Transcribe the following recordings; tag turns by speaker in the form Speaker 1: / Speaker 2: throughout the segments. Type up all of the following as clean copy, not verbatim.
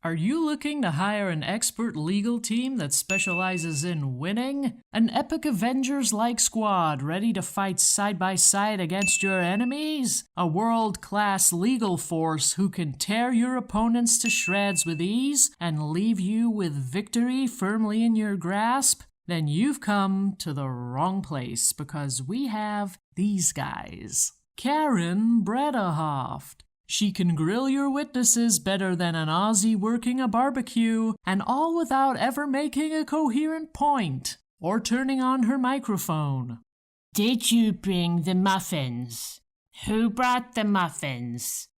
Speaker 1: Are you looking to hire an expert legal team that specializes in winning? An epic Avengers-like squad ready to fight side by side against your enemies? A world-class legal force who can tear your opponents to shreds with ease and leave you with victory firmly in your grasp? Then you've come to the wrong place, because we have these guys. Karen Bredehoft. She can grill your witnesses better than an Aussie working a barbecue, and all without ever making a coherent point or turning on her microphone.
Speaker 2: Did you bring the muffins? Who brought the muffins?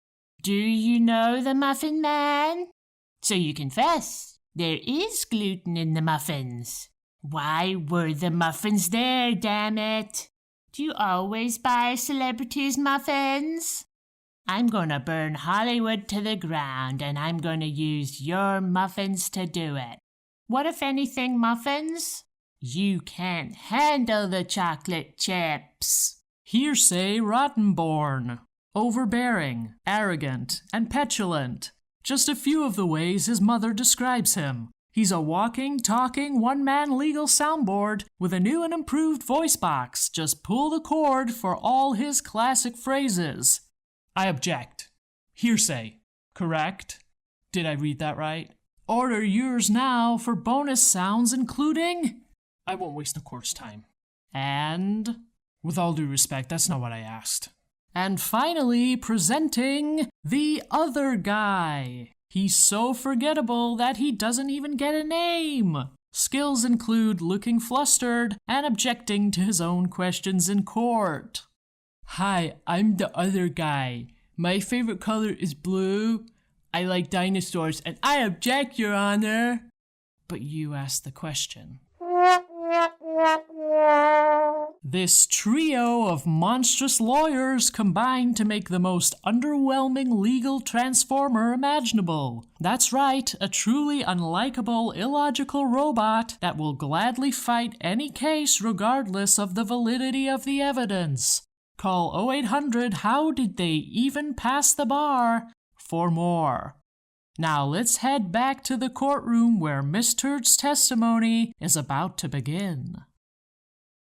Speaker 2: Do you know the Muffin Man? So you confess, there is gluten in the muffins. Why were the muffins there, damn it? Do you always buy celebrities' muffins? I'm gonna burn Hollywood to the ground, and I'm gonna use your muffins to do it. What if anything muffins? You can't handle the chocolate chips.
Speaker 1: Hearsay Rottenborn. Overbearing, arrogant, and petulant. Just a few of the ways his mother describes him. He's a walking, talking, one-man legal soundboard with a new and improved voice box. Just pull the cord for all his classic phrases. I object. Hearsay. Correct? Did I read that right? Order yours now for bonus sounds including... I won't waste the court's time. And... With all due respect, that's not what I asked. And finally, presenting the other guy. He's so forgettable that he doesn't even get a name. Skills include looking flustered and objecting to his own questions in court. Hi, I'm the other guy. My favorite color is blue. I like dinosaurs and I object, Your Honor. But you asked the question. This trio of monstrous lawyers combine to make the most underwhelming legal transformer imaginable. That's right, a truly unlikable, illogical robot that will gladly fight any case regardless of the validity of the evidence. Call 0800 How Did They Even Pass the Bar for more. Now let's head back to the courtroom where Miss Turd's testimony is about to begin.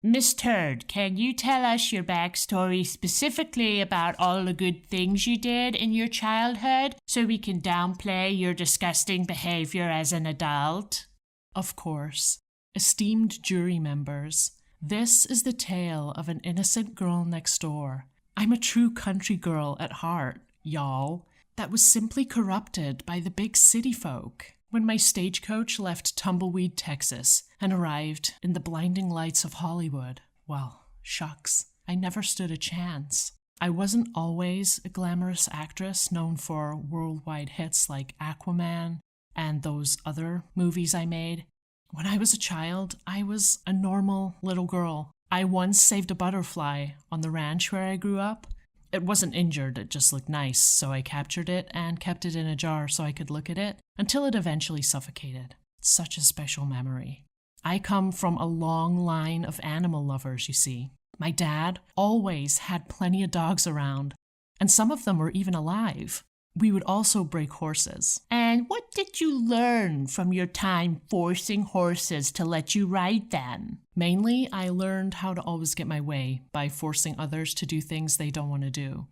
Speaker 2: Miss Turd, can you tell us your backstory specifically about all the good things you did in your childhood so we can downplay your disgusting behavior as an adult?
Speaker 1: Of course. Esteemed jury members, this is the tale of an innocent girl next door. I'm a true country girl at heart, y'all, that was simply corrupted by the big city folk. When my stagecoach left Tumbleweed, Texas, and arrived in the blinding lights of Hollywood, well, shucks, I never stood a chance. I wasn't always a glamorous actress known for worldwide hits like Aquaman and those other movies I made. When I was a child, I was a normal little girl. I once saved a butterfly on the ranch where I grew up. It wasn't injured, it just looked nice, so I captured it and kept it in a jar so I could look at it until it eventually suffocated. It's such a special memory. I come from a long line of animal lovers, you see. My dad always had plenty of dogs around, and some of them were even alive. We would also break horses.
Speaker 2: And what did you learn from your time forcing horses to let you ride them?
Speaker 1: Mainly, I learned how to always get my way by forcing others to do things they don't want to do.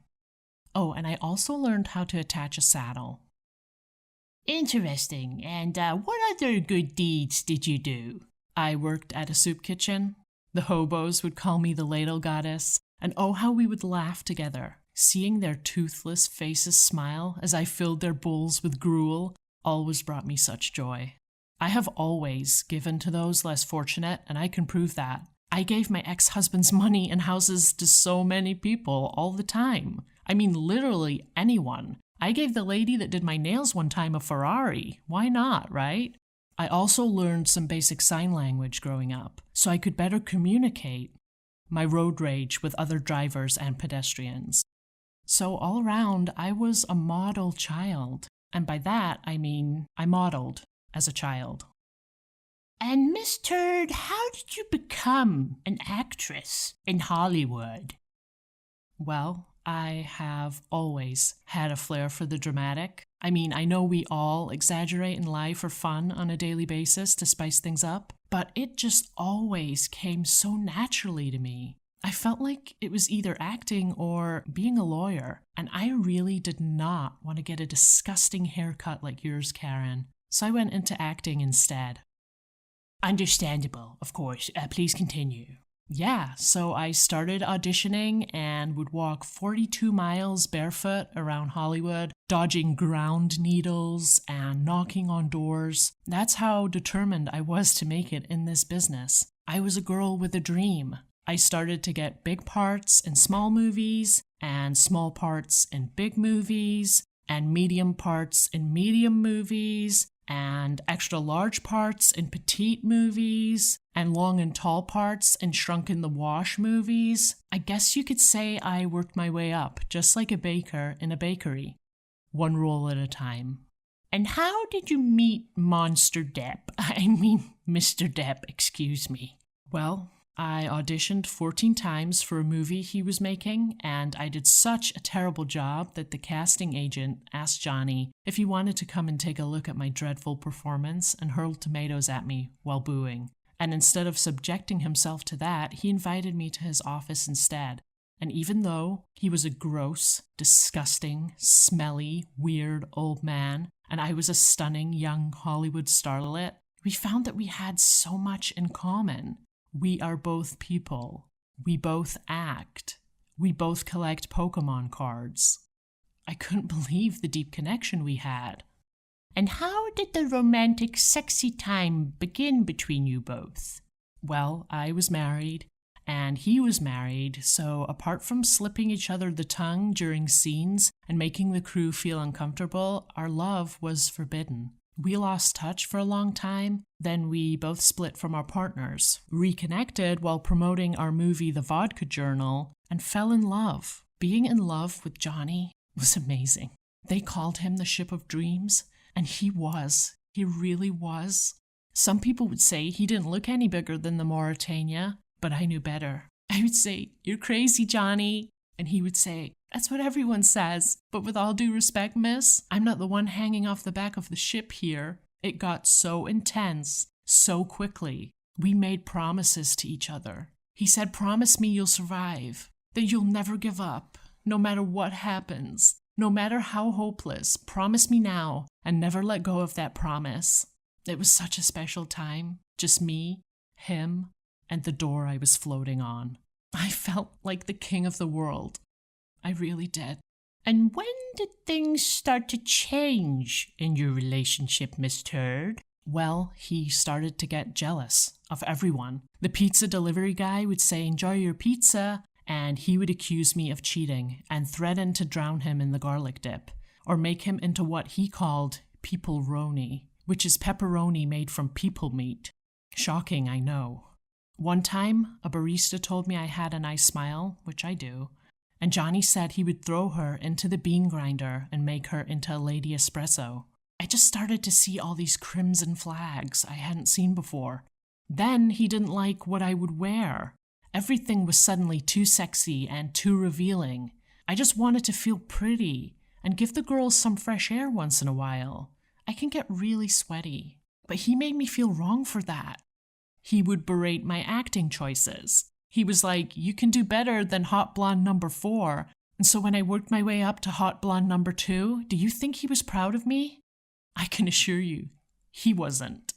Speaker 1: Oh, and I also learned how to attach a saddle.
Speaker 2: Interesting. And what other good deeds did you do?
Speaker 1: I worked at a soup kitchen. The hobos would call me the ladle goddess, and oh, how we would laugh together. Seeing their toothless faces smile as I filled their bowls with gruel always brought me such joy. I have always given to those less fortunate, and I can prove that. I gave my ex-husband's money and houses to so many people all the time. I mean, literally anyone. I gave the lady that did my nails one time a Ferrari. Why not, right? I also learned some basic sign language growing up, so I could better communicate my road rage with other drivers and pedestrians. So all around, I was a model child. And by that, I mean I modeled as a child.
Speaker 2: And Miss Turd, how did you become an actress in Hollywood?
Speaker 1: Well, I have always had a flair for the dramatic. I mean, I know we all exaggerate and lie for fun on a daily basis to spice things up, but it just always came so naturally to me. I felt like it was either acting or being a lawyer, and I really did not want to get a disgusting haircut like yours, Karen. So I went into acting instead.
Speaker 2: Understandable, of course. Please continue.
Speaker 1: Yeah, so I started auditioning and would walk 42 miles barefoot around Hollywood, dodging ground needles and knocking on doors. That's how determined I was to make it in this business. I was a girl with a dream. I started to get big parts in small movies, and small parts in big movies, and medium parts in medium movies, and extra large parts in petite movies, and long and tall parts in shrunk in the wash movies. I guess you could say I worked my way up, just like a baker in a bakery. One roll at a time.
Speaker 2: And how did you meet Monster Depp? I mean, Mr. Depp, excuse me.
Speaker 1: Well, I auditioned 14 times for a movie he was making, and I did such a terrible job that the casting agent asked Johnny if he wanted to come and take a look at my dreadful performance and hurled tomatoes at me while booing. And instead of subjecting himself to that, he invited me to his office instead. And even though he was a gross, disgusting, smelly, weird old man, and I was a stunning young Hollywood starlet, we found that we had so much in common. We are both people. We both act. We both collect Pokemon cards. I couldn't believe the deep connection we had.
Speaker 2: And how did the romantic, sexy time begin between you both?
Speaker 1: Well, I was married, and he was married, so apart from slipping each other the tongue during scenes and making the crew feel uncomfortable, our love was forbidden. We lost touch for a long time, then we both split from our partners, reconnected while promoting our movie The Vodka Journal, and fell in love. Being in love with Johnny was amazing. They called him the Ship of Dreams, and he was. He really was. Some people would say he didn't look any bigger than the Mauritania, but I knew better. I would say, "You're crazy, Johnny." And he would say, "That's what everyone says. But with all due respect, miss, I'm not the one hanging off the back of the ship here." It got so intense, so quickly. We made promises to each other. He said, "Promise me you'll survive, that you'll never give up, no matter what happens, no matter how hopeless. Promise me now, and never let go of that promise." It was such a special time. Just me, him, and the door I was floating on. I felt like the king of the world. I really did.
Speaker 2: And when did things start to change in your relationship, Miss Turd?
Speaker 1: Well, he started to get jealous of everyone. The pizza delivery guy would say, "Enjoy your pizza," and he would accuse me of cheating and threaten to drown him in the garlic dip, or make him into what he called people-roni, which is pepperoni made from people meat. Shocking, I know. One time, a barista told me I had a nice smile, which I do, and Johnny said he would throw her into the bean grinder and make her into a lady espresso. I just started to see all these crimson flags I hadn't seen before. Then he didn't like what I would wear. Everything was suddenly too sexy and too revealing. I just wanted to feel pretty and give the girls some fresh air once in a while. I can get really sweaty, but he made me feel wrong for that. He would berate my acting choices. He was like, "You can do better than Hot Blonde number 4. And so when I worked my way up to Hot Blonde number 2, do you think he was proud of me? I can assure you, he wasn't.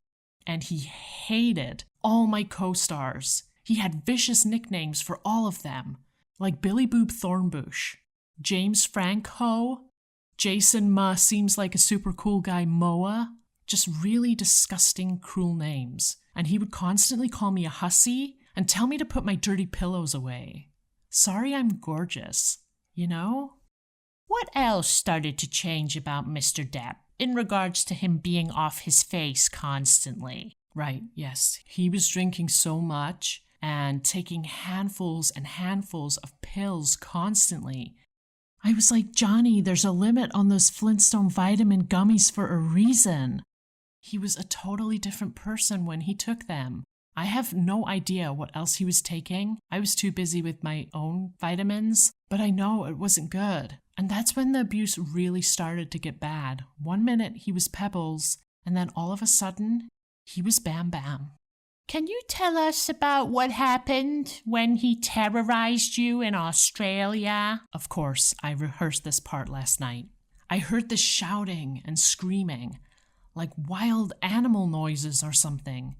Speaker 1: And he hated all my co-stars. He had vicious nicknames for all of them, like Billy Boob Thornbush, James Frank Ho, Jason Ma seems like a super cool guy Moa, just really disgusting, cruel names. And he would constantly call me a hussy and tell me to put my dirty pillows away. Sorry I'm gorgeous, you know?
Speaker 2: What else started to change about Mr. Depp in regards to him being off his face constantly?
Speaker 1: Right, yes. He was drinking so much and taking handfuls and handfuls of pills constantly. I was like, "Johnny, there's a limit on those Flintstone vitamin gummies for a reason." He was a totally different person when he took them. I have no idea what else he was taking. I was too busy with my own vitamins, but I know it wasn't good. And that's when the abuse really started to get bad. One minute he was Pebbles, and then all of a sudden, he was Bam Bam.
Speaker 2: Can you tell us about what happened when he terrorized you in Australia?
Speaker 1: Of course, I rehearsed this part last night. I heard this shouting and screaming, like wild animal noises or something.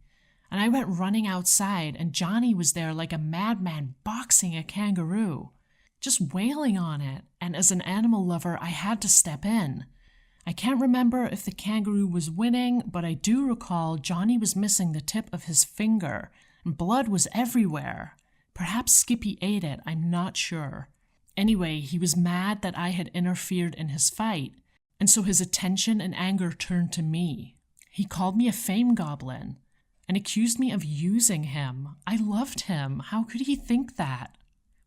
Speaker 1: And I went running outside, and Johnny was there like a madman boxing a kangaroo, just wailing on it. And as an animal lover, I had to step in. I can't remember if the kangaroo was winning, but I do recall Johnny was missing the tip of his finger, and blood was everywhere. Perhaps Skippy ate it, I'm not sure. Anyway, he was mad that I had interfered in his fight, and so his attention and anger turned to me. He called me a fame goblin and accused me of using him. I loved him. How could he think that?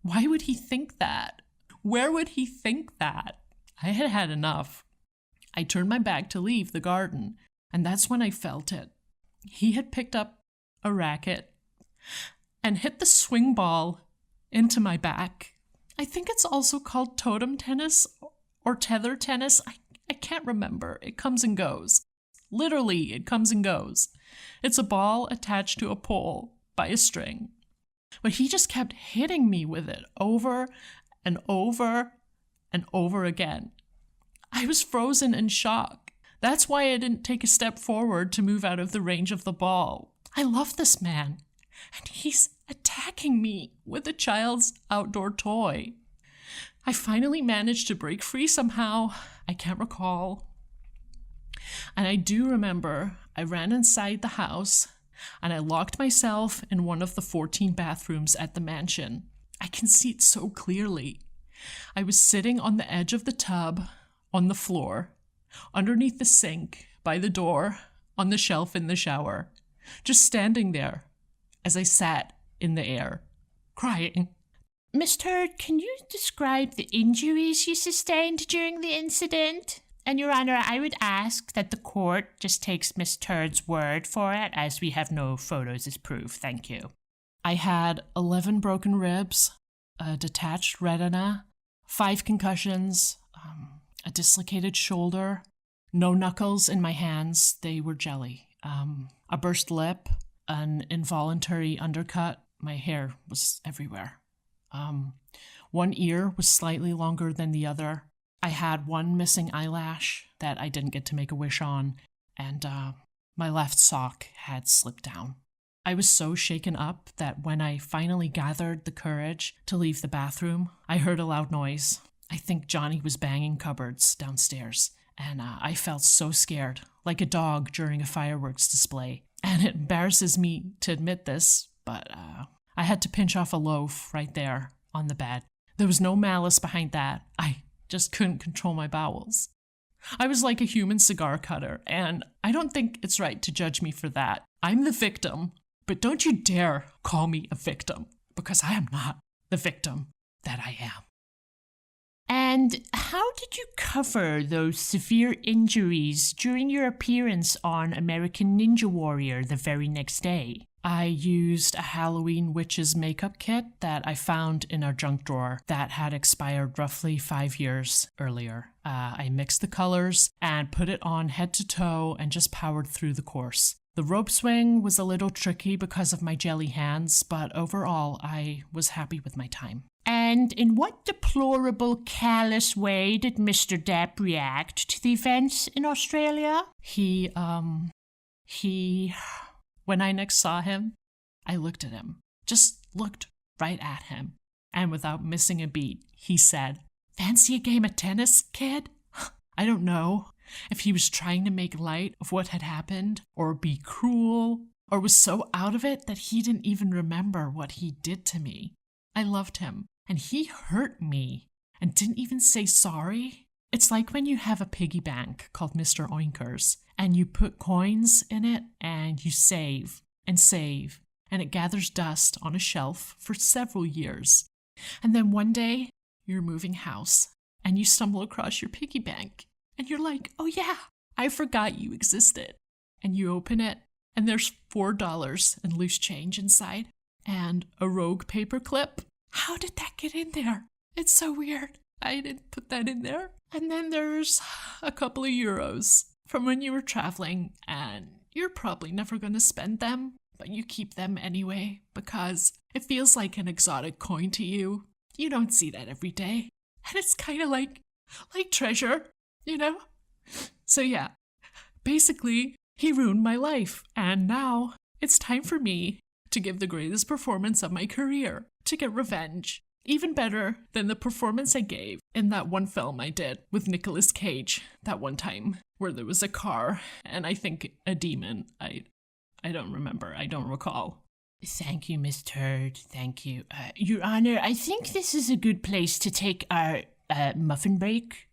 Speaker 1: Why would he think that? Where would he think that? I had had enough. I turned my back to leave the garden, and that's when I felt it. He had picked up a racket and hit the swing ball into my back. I think it's also called totem tennis or tether tennis. I can't remember. It comes and goes. Literally, it comes and goes. It's a ball attached to a pole by a string. But he just kept hitting me with it over and over and over again. I was frozen in shock. That's why I didn't take a step forward to move out of the range of the ball. I love this man, and he's attacking me with a child's outdoor toy. I finally managed to break free somehow. I can't recall. And I do remember I ran inside the house and I locked myself in one of the 14 bathrooms at the mansion. I can see it so clearly. I was sitting on the edge of the tub, on the floor, underneath the sink, by the door, on the shelf in the shower, just standing there as I sat in the air, crying.
Speaker 2: Miss Turd, can you describe the injuries you sustained during the incident? And Your Honor, I would ask that the court just takes Miss Turd's word for it, as we have no photos as proof. Thank you.
Speaker 1: I had 11 broken ribs, a detached retina, 5 concussions, a dislocated shoulder, no knuckles in my hands, they were jelly, a burst lip, an involuntary undercut, my hair was everywhere. One ear was slightly longer than the other. I had one missing eyelash that I didn't get to make a wish on, and my left sock had slipped down. I was so shaken up that when I finally gathered the courage to leave the bathroom, I heard a loud noise. I think Johnny was banging cupboards downstairs, and I felt so scared, like a dog during a fireworks display. And it embarrasses me to admit this, but I had to pinch off a loaf right there on the bed. There was no malice behind that. I just couldn't control my bowels. I was like a human cigar cutter, and I don't think it's right to judge me for that. I'm the victim, but don't you dare call me a victim, because I am not the victim that I am.
Speaker 2: And how did you cover those severe injuries during your appearance on American Ninja Warrior the very next day?
Speaker 1: I used a Halloween witch's makeup kit that I found in our junk drawer that had expired roughly 5 years earlier. I mixed the colors and put it on head to toe and just powered through the course. The rope swing was a little tricky because of my jelly hands, but overall I was happy with my time.
Speaker 2: And in what deplorable, callous way did Mr. Depp react to the events in Australia?
Speaker 1: When I next saw him, I looked at him, just looked right at him. And without missing a beat, he said, "Fancy a game of tennis, kid?" I don't know if he was trying to make light of what had happened, or be cruel, or was so out of it that he didn't even remember what he did to me. I loved him, and he hurt me, and didn't even say sorry. It's like when you have a piggy bank called Mr. Oinkers, and you put coins in it, and you save, and it gathers dust on a shelf for several years. And then one day, you're moving house, and you stumble across your piggy bank, and you're like, oh yeah, I forgot you existed. And you open it, and there's $4 in loose change inside, and a rogue paperclip. How did that get in there? It's so weird. I didn't put that in there. And then there's a couple of euros from when you were traveling, and you're probably never going to spend them, but you keep them anyway because it feels like an exotic coin to you. You don't see that every day. And it's kind of like treasure, you know? So yeah, basically, he ruined my life. And now it's time for me to give the greatest performance of my career, to get revenge. Even better than the performance I gave in that one film I did with Nicolas Cage that one time where there was a car and I think a demon. I don't remember. I don't recall.
Speaker 2: Thank you, Miss Turd. Thank you. Your Honor, I think this is a good place to take our muffin break.